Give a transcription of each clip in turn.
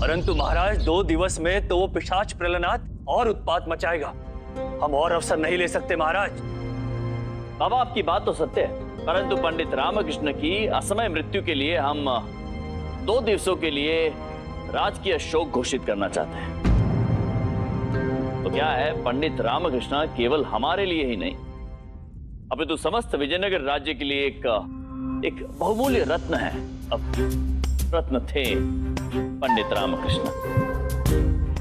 परंतु महाराज 2 दिवस में तो वो पिशाच प्रलनाद और उत्पात मचाएगा। हम और अवसर नहीं ले सकते महाराज। बाबा आपकी बात तो सत्य है, परंतु पंडित रामकृष्ण की असमय मृत्यु के लिए हम 2 दिवसों के लिए राजकीय शोक घोषित करना चाहते हैं। तो क्या है, पंडित रामकृष्ण केवल हमारे लिए ही नहीं अपितु समस्त विजयनगर राज्य के लिए एक बहुमूल्य रत्न है। अब रत्न थे पंडित रामकृष्ण,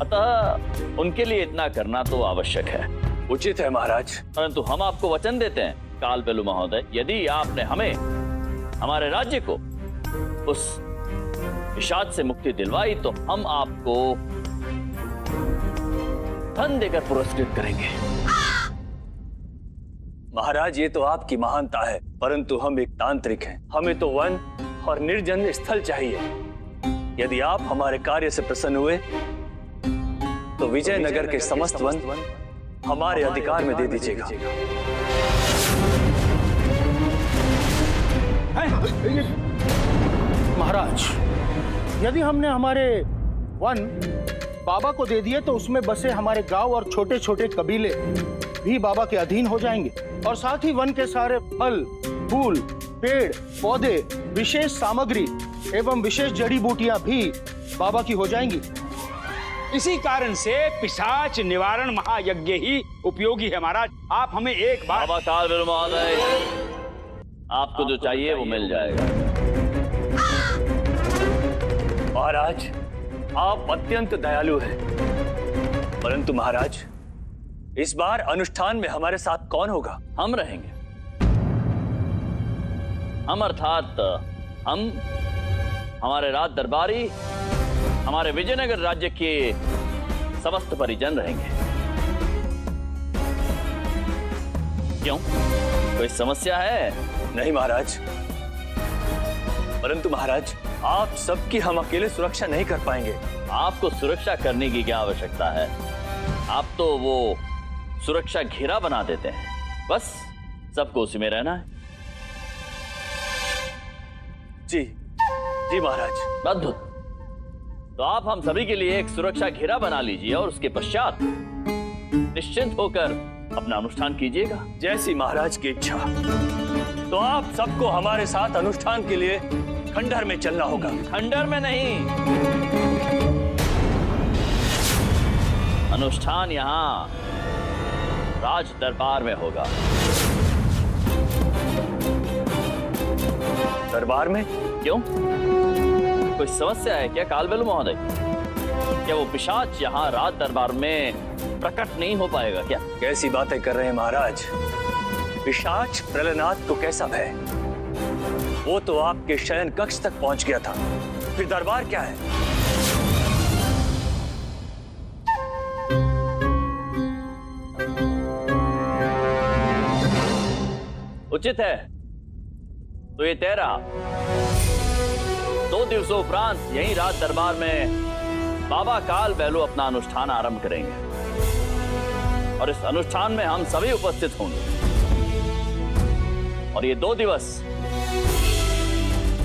अतः उनके लिए इतना करना तो आवश्यक है, उचित है महाराज। परंतु हम आपको वचन देते हैं कालबेलु महोदय, यदि आपने हमें हमारे राज्य को उस पिशाच से मुक्ति दिलवाई तो हम आपको धन देकर पुरस्कृत करेंगे। महाराज ये तो आपकी महानता है, परंतु हम एक तांत्रिक हैं। हमें तो वन और निर्जन स्थल चाहिए। यदि आप हमारे कार्य से प्रसन्न हुए तो विजयनगर के समस्त वन हमारे अधिकार में दे दीजिएगा। महाराज, यदि हमने हमारे वन बाबा को दे दिए तो उसमें बसे हमारे गांव और छोटे छोटे कबीले भी बाबा के अधीन हो जाएंगे, और साथ ही वन के सारे फल, फूल, पेड़, पौधे, विशेष सामग्री एवं विशेष जड़ी बूटियां भी बाबा की हो जाएंगी। इसी कारण से पिशाच निवारण महायज्ञ ही उपयोगी है महाराज। आप हमें एक बार। बाबा कालबेलु महोदय, आपको जो चाहिए वो मिल जाएगा। महाराज आप अत्यंत दयालु हैं, परंतु महाराज इस बार अनुष्ठान में हमारे साथ कौन होगा? हम रहेंगे। हम अर्थात हम, हमारे राज दरबारी, हमारे विजयनगर राज्य के समस्त परिजन रहेंगे। क्यों, कोई समस्या है? नहीं महाराज, परंतु महाराज आप सबकी हम अकेले सुरक्षा नहीं कर पाएंगे। आपको सुरक्षा करने की क्या आवश्यकता है? आप तो वो सुरक्षा घेरा बना देते हैं, बस सबको उसी में रहना है। जी जी महाराज। अद्भुत। तो आप हम सभी के लिए एक सुरक्षा घेरा बना लीजिए और उसके पश्चात निश्चिंत होकर अपना अनुष्ठान कीजिएगा। जैसी महाराज की इच्छा। तो आप सबको हमारे साथ अनुष्ठान के लिए खंडहर में चलना होगा। खंडहर में नहीं, अनुष्ठान यहाँ राज दरबार में होगा। दरबार में? क्यों, कोई समस्या है क्या कालबेलु महोदय? क्या वो पिशाच यहाँ राज दरबार में प्रकट नहीं हो पाएगा क्या? कैसी बातें कर रहे हैं महाराज? पिशाच प्रलनाद को कैसा भय? वो तो आपके शयन कक्ष तक पहुंच गया था, फिर दरबार क्या है? उचित है, तो ये तय रहा। 2 दिवसों उपरांत यहीं राज दरबार में बाबा कालबेलु अपना अनुष्ठान आरंभ करेंगे, और इस अनुष्ठान में हम सभी उपस्थित होंगे। और ये 2 दिवस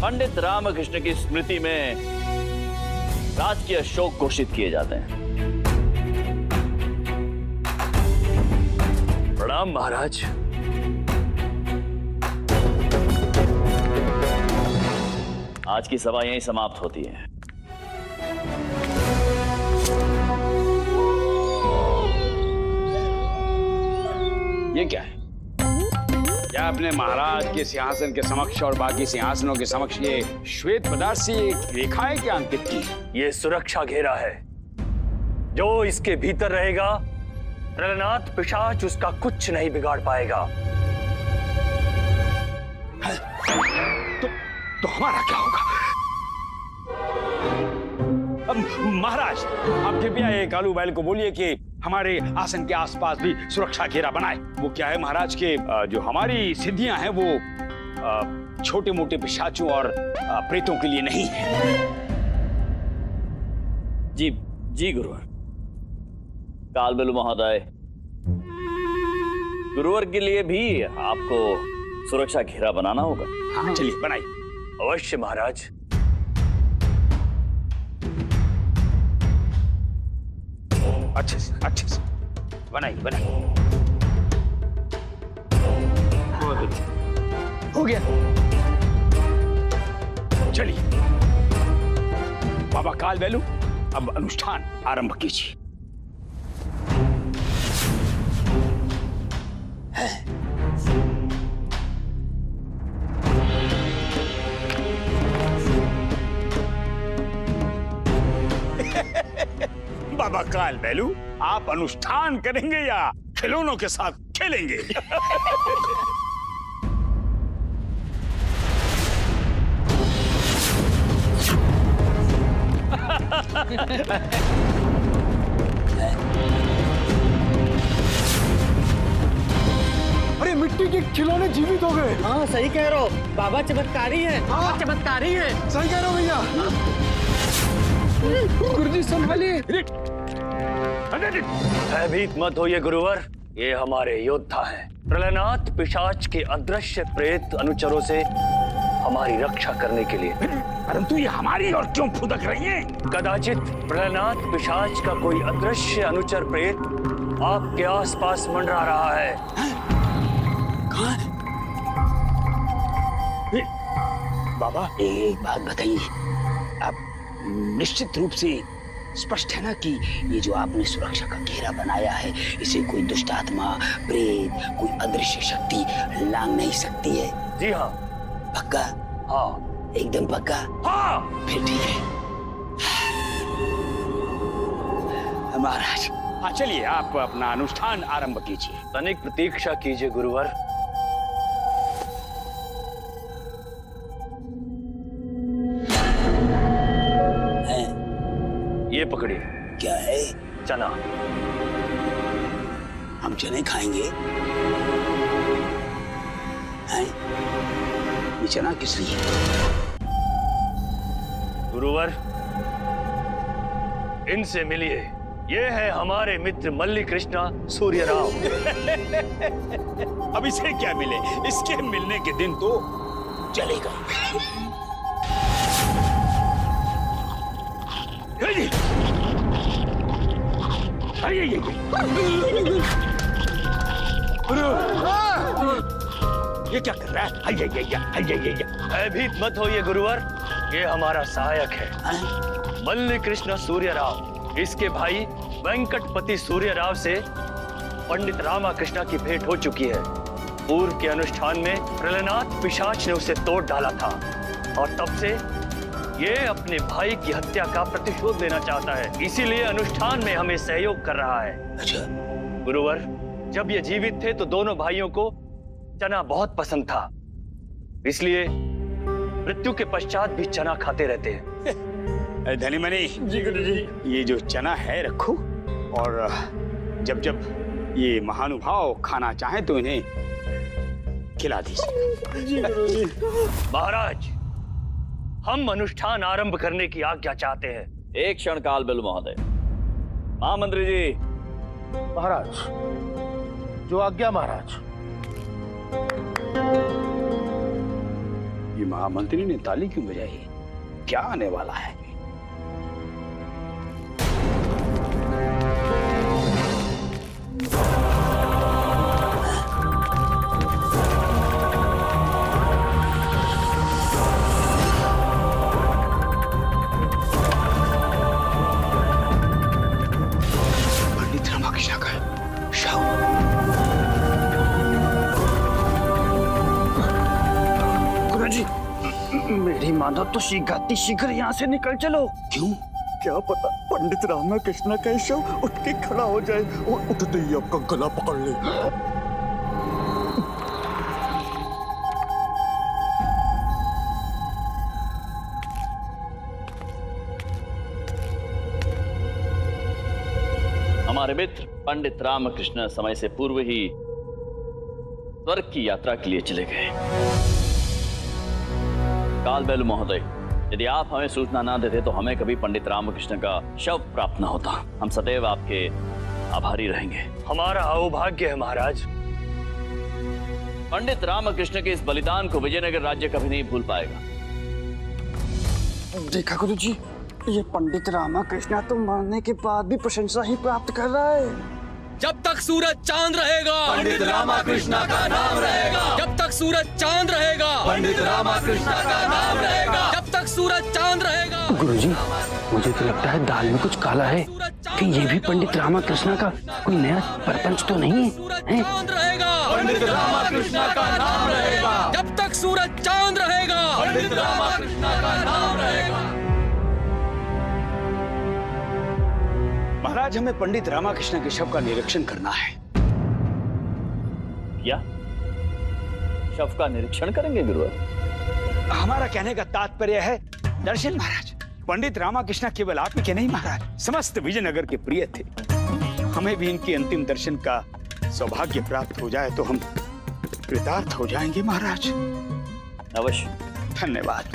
पंडित रामकृष्ण की स्मृति में राजकीय शोक घोषित किए जाते हैं। प्रणाम महाराज। आज की सभा यहीं समाप्त होती है। ये क्या है? क्या आपने महाराज के सिंहासन के समक्ष और बाकी सिंहासनों के समक्ष ये श्वेत पदार्थ से रेखाएं क्या अंकित की? ये सुरक्षा घेरा है। जो इसके भीतर रहेगा, प्रलनाद पिशाच उसका कुछ नहीं बिगाड़ पाएगा। तो हमारा क्या होगा? महाराज, आप कृपया ये कालू बैल को बोलिए कि हमारे आसन के आसपास भी सुरक्षा घेरा बनाए। वो क्या है महाराज के जो हमारी सिद्धियां हैं वो छोटे मोटे पिशाचों और प्रेतों के लिए नहीं है। जी जी गुरुवर। कालबेलु महोदय, गुरुवर के लिए भी आपको सुरक्षा घेरा बनाना होगा। हाँ, चलिए बनाइए। अवश्य महाराज। अच्छे से बनाइए बनाइए। हो गया। चलिए बाबा काल बैलू, अब अनुष्ठान आरंभ कीजिए। बाबा काल बैलू, आप अनुष्ठान करेंगे या खिलौनों के साथ खेलेंगे? अरे मिट्टी के खिलौने जीवित हो गए। हाँ सही कह रहे हो, बाबा चमत्कारी है। हाँ। चमत्कारी है। सही कह रहे हो भैया। गुरुजी संभालिए। भयभीत मत होइए गुरुवर, ये हमारे योद्धा हैं। प्रलयनाथ पिशाच के अदृश्य प्रेत अनुचरों से हमारी रक्षा करने के लिए। परंतु ये हमारी और क्यों फुदक रही हैं? कदाचित प्रलयनाथ पिशाच का कोई अदृश्य अनुचर प्रेत आपके आसपास मंडरा रहा है। कहाँ? बाबा एक बात बताइए, आप निश्चित रूप से स्पष्ट है ना कि ये जो आपने सुरक्षा का घेरा बनाया है, इसे कोई दुष्ट आत्मा, प्रेत, कोई अदृश्य शक्ति लांघ नहीं सकती है? जी हाँ। पक्का? हाँ एकदम पक्का? हाँ। फिर ठीक है महाराज। हाँ चलिए, आप अपना अनुष्ठान आरंभ कीजिए। तनिक प्रतीक्षा कीजिए गुरुवर। ये पकड़िए। क्या है? चना। हम चने खाएंगे? हैं? ये चना किस लिए? गुरुवर, इनसे मिलिए। ये है हमारे मित्र मल्ली कृष्णा सूर्यराव। अब इसे क्या मिले? इसके मिलने के दिन तो चलेगा। ये क्या कर रहा है? भयभीत मत होइए गुरुवर, ये हमारा सहायक है मल्ली कृष्णा सूर्यराव। इसके भाई वेंकटपति सूर्यराव से पंडित रामाकृष्ण की भेंट हो चुकी है। पूर्व के अनुष्ठान में प्रलयनाथ पिशाच ने उसे तोड़ डाला था और तब से ये अपने भाई की हत्या का प्रतिशोध लेना चाहता है, इसीलिए अनुष्ठान में हमें सहयोग कर रहा है। अच्छा गुरुवर, जब ये जीवित थे तो दोनों भाइयों को चना बहुत पसंद था, इसलिए मृत्यु के पश्चात भी चना खाते रहते हैं। धनीमनी जी, गुरु जी, ये जो चना है रखो, और जब जब ये महानुभाव खाना चाहे तो इन्हें खिला दीजिए। जी गुरु जी। महाराज, हम अनुष्ठान आरंभ करने की आज्ञा चाहते हैं। एक क्षण काल बैलू महोदय। महामंत्री जी। महाराज, जो आज्ञा महाराज। ये महामंत्री ने ताली क्यों बजाई? क्या आने वाला है? पंडित रामाकृष्ण का शव। गुरुजी, मेरी मानो तो शीघ्र शीघ्र यहाँ से निकल चलो। क्यों? क्या पता पंडित रामकृष्ण का शव उठ के खड़ा हो जाए और उठते ही आपका गला पकड़ ले। हमारे मित्र पंडित रामकृष्ण समय से पूर्व ही स्वर्ग की यात्रा के लिए चले गए। काल बैलू महोदय, यदि आप हमें सूचना ना देते तो हमें कभी पंडित रामकृष्ण का शव प्राप्त न होता। हम सदैव आपके आभारी रहेंगे। हमारा अहोभाग्य है महाराज। पंडित रामकृष्ण के इस बलिदान को विजयनगर राज्य कभी नहीं भूल पाएगा। देखा गुरुजी, ये पंडित रामाकृष्ण तो मरने के बाद भी प्रशंसा ही प्राप्त कर रहा है। जब तक सूरज चांद रहेगा पंडित रामाकृष्ण का नाम रहेगा। जब तक सूरज चांद रहेगा पंडित रामाकृष्ण का नाम रहेगा। जब तक सूरज चांद रहेगा। गुरुजी, मुझे तो लगता है दाल में कुछ काला है। कि ये भी पंडित रामाकृष्ण का कोई नया परपंच तो नहीं है? चांद रहेगा पंडित रामाकृष्ण का नाम रहेगा। जब तक सूरज चांद रहेगा पंडित रामाकृष्ण का नाम रहेगा। महाराज, हमें पंडित रामाकृष्ण के शव का निरीक्षण करना है। क्या शव का निरीक्षण करेंगे गुरुवर? हमारा कहने का तात्पर्य है दर्शन महाराज। पंडित रामाकृष्ण केवल आप ही के नहीं महाराज, समस्त विजयनगर के प्रिय थे। हमें भी इनके अंतिम दर्शन का सौभाग्य प्राप्त हो जाए तो हम कृतार्थ हो जाएंगे महाराज। अवश्य। धन्यवाद।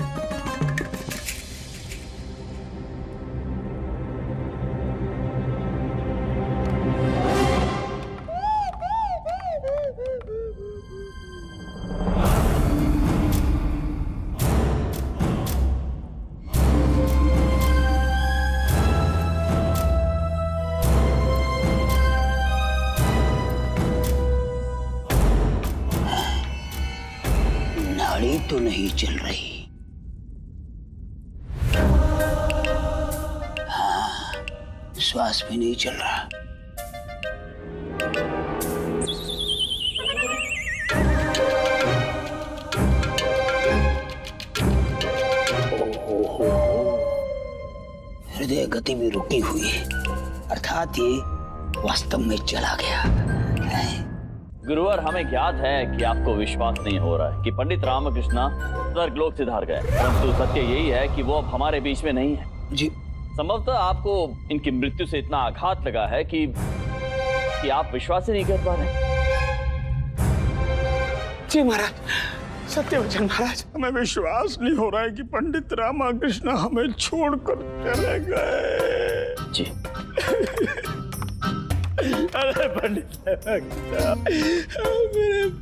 नाड़ी तो नहीं चल रही। हाँ, श्वास भी नहीं चल रहा। हृदय गति भी रुकी हुई है, अर्थात ये वास्तव में चला गया। गुरुवर, हमें ज्ञात है कि आपको विश्वास नहीं हो रहा है कि पंडित रामकृष्ण स्वर्गलोक सिधार गए, परंतु सत्य यही है कि वो अब हमारे बीच में नहीं है। जी, संभवतः आपको इनकी मृत्यु से इतना आघात लगा है कि आप विश्वास ही नहीं कर पा रहे। जी महाराज, सत्य वचन महाराज, हमें विश्वास नहीं हो रहा है कि पंडित रामाकृष्ण हमें छोड़कर चले गए। जी। अरे पंडित मेरे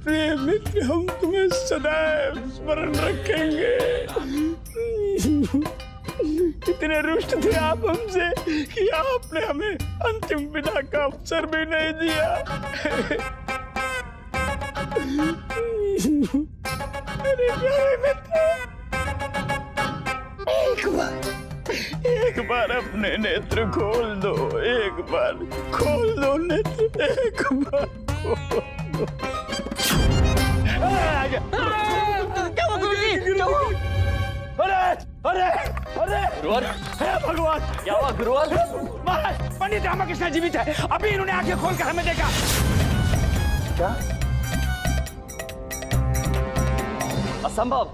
प्रिय मित्र, हम तुम्हें सदैव स्मरण रखेंगे। इतने रुष्ट थे आप हमसे कि आपने हमें अंतिम विदा का अवसर भी नहीं दिया। मेरे प्यारे मित्र, एक बार अपने नेत्र खोल दो, एक बार खोल दो नेत्र, एक बार खोल दो। क्या हुआ गुरुजी? क्या हुआ? अरे अरे अरे गुरुवर, हे भगवान, क्या हुआ गुरुवर? महाराज, पंडित रामाकृष्ण जीवित है। अभी इन्होंने आंखें खोलकर हमें देखा। क्या? असंभव।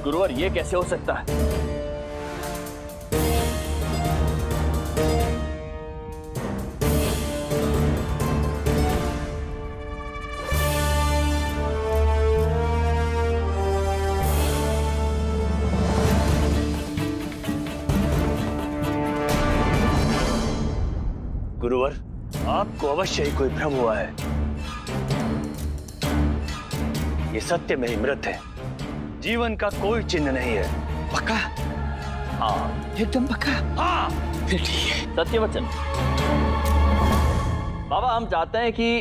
गुरुवर, ये कैसे हो सकता है? गुरुवर, आपको अवश्य ही कोई भ्रम हुआ है। ये सत्य में ही मृत है, जीवन का कोई चिन्ह नहीं है। पक्का? हाँ, एकदम पक्का। हाँ, फिर ठीक है। सत्य वचन। बाबा, हम चाहते हैं कि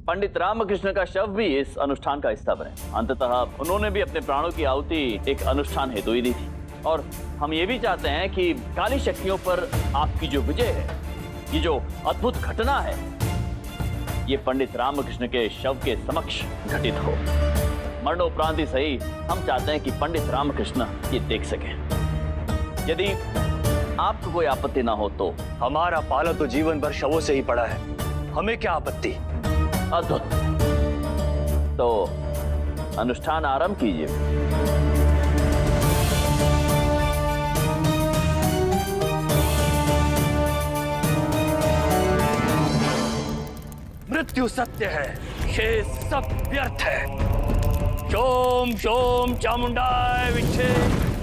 पंडित रामकृष्ण का शव भी इस अनुष्ठान का हिस्सा बने। अंततः उन्होंने भी अपने प्राणों की आहुति एक अनुष्ठान हेतु ही दी थी, और हम ये भी चाहते हैं कि काली शक्तियों पर आपकी जो विजय है, ये जो अद्भुत घटना है, ये पंडित रामकृष्ण के शव के समक्ष घटित हो। मरणोपरांत ही सही, हम चाहते हैं कि पंडित रामकृष्ण ये देख सकें। यदि आपको कोई आपत्ति ना हो तो। हमारा पाला तो जीवन भर शवों से ही पड़ा है, हमें क्या आपत्ति? अद्भुत। तो अनुष्ठान आरंभ कीजिए। मृत्यु सत्य है, शेष सब व्यर्थ है। शोम शोम चामुंडाय विच्छे,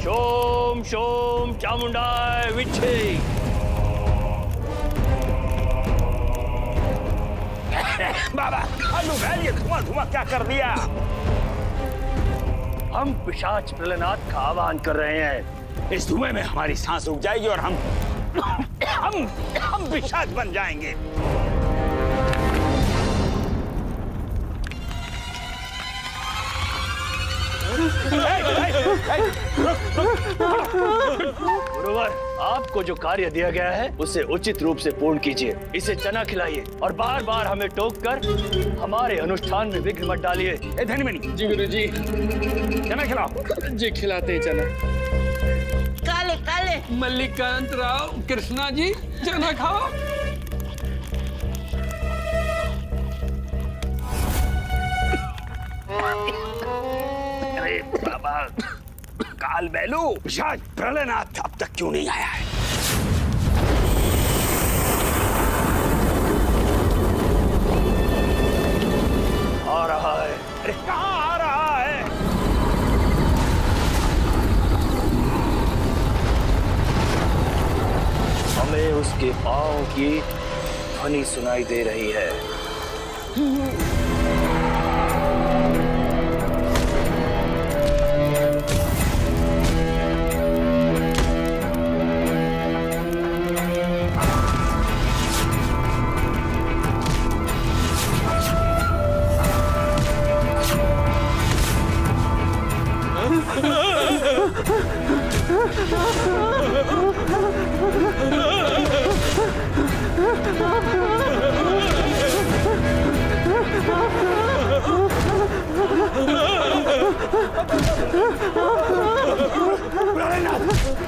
शोम शोम चामुंडाय विच्छे। बाबा, ये धुआं धुआं क्या कर दिया? हम पिशाच प्रलयनाथ का आह्वान कर रहे हैं। इस धुएं में हमारी सांस रुक जाएगी और हम पिशाच बन जाएंगे। गुरुवर, आपको जो कार्य दिया गया है उसे उचित रूप से पूर्ण कीजिए। इसे चना खिलाइए और बार बार हमें टोक कर हमारे अनुष्ठान में विघ्न मत डालिए। धनमणि, जी गुरुजी। चना खिलाओ। जी खिलाते चना। काले काले मल्लिकांत राव, कृष्णा जी चना खाओ। अरे बाबा, काल बैलू, पिशाच प्रलयनाथ अब तक क्यों नहीं आया है? आ रहा है। अरे कहाँ आ रहा है? हमें उसके पांव की ध्वनि सुनाई दे रही है।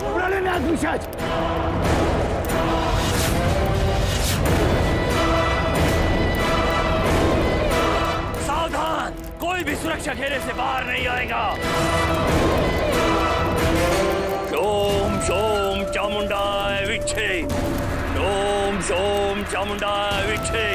प्रलयनाथ पिशाच! सावधान, कोई भी सुरक्षा घेरे से बाहर नहीं आएगा। ओम शोम चामुंडाय विच्छे, ओम शोम चामुंडाय विच्छे।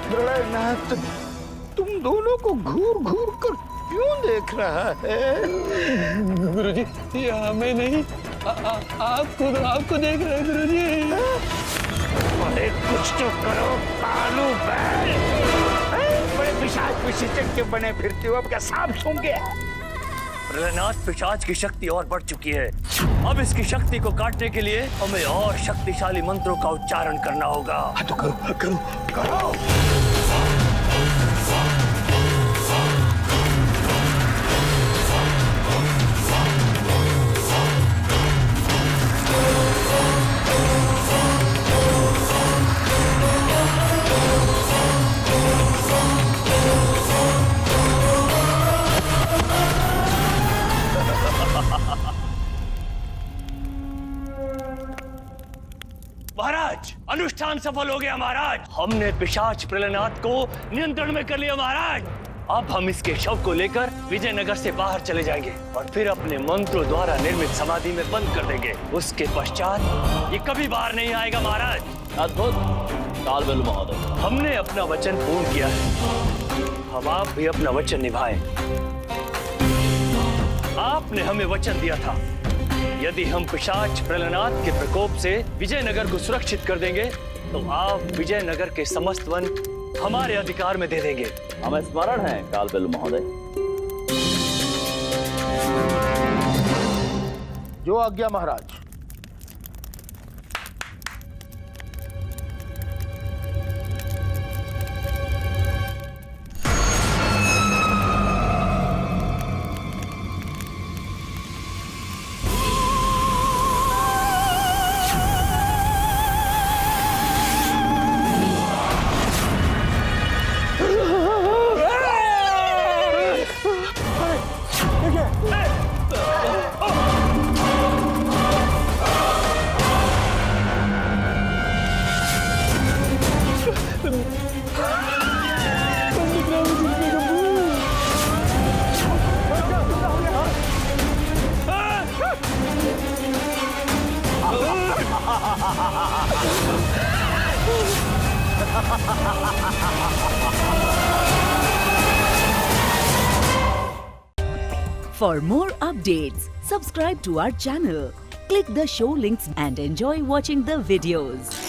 प्रलयनाथ, तुम दोनों को घूर घूर कर क्यों देख रहा है? गुरुजी, ये हमें नहीं, आपको देख रहे हैं गुरुजी। अरे कुछ तो करो कालू बैल! बड़े पिशाच विशेषज्ञ बने फिरते हो, अब क्या सांप सूंघ गया? प्रलयनाथ पिशाच की शक्ति और बढ़ चुकी है। अब इसकी शक्ति को काटने के लिए हमें और शक्तिशाली मंत्रों का उच्चारण करना होगा। हाँ तो करो करो करो। महाराज, अनुष्ठान सफल हो गया महाराज। हमने पिशाच प्रलयनाथ को नियंत्रण में कर लिया महाराज। अब हम इसके शव को लेकर विजयनगर से बाहर चले जाएंगे और फिर अपने मंत्रों द्वारा निर्मित समाधि में बंद कर देंगे। उसके पश्चात ये कभी बाहर नहीं आएगा महाराज। अद्भुत कालबेलू महोदय, हमने अपना वचन पूर्ण किया है। अब आप भी अपना वचन निभाएं। आपने हमें वचन दिया था, यदि हम पिशाच प्रलयनाथ के प्रकोप से विजयनगर को सुरक्षित कर देंगे तो आप विजयनगर के समस्त वन हमारे अधिकार में दे देंगे। हमें स्मरण है कालबेलू महोदय। जो आज्ञा महाराज। For more updates, Subscribe to our channel, click the show links and enjoy watching the videos.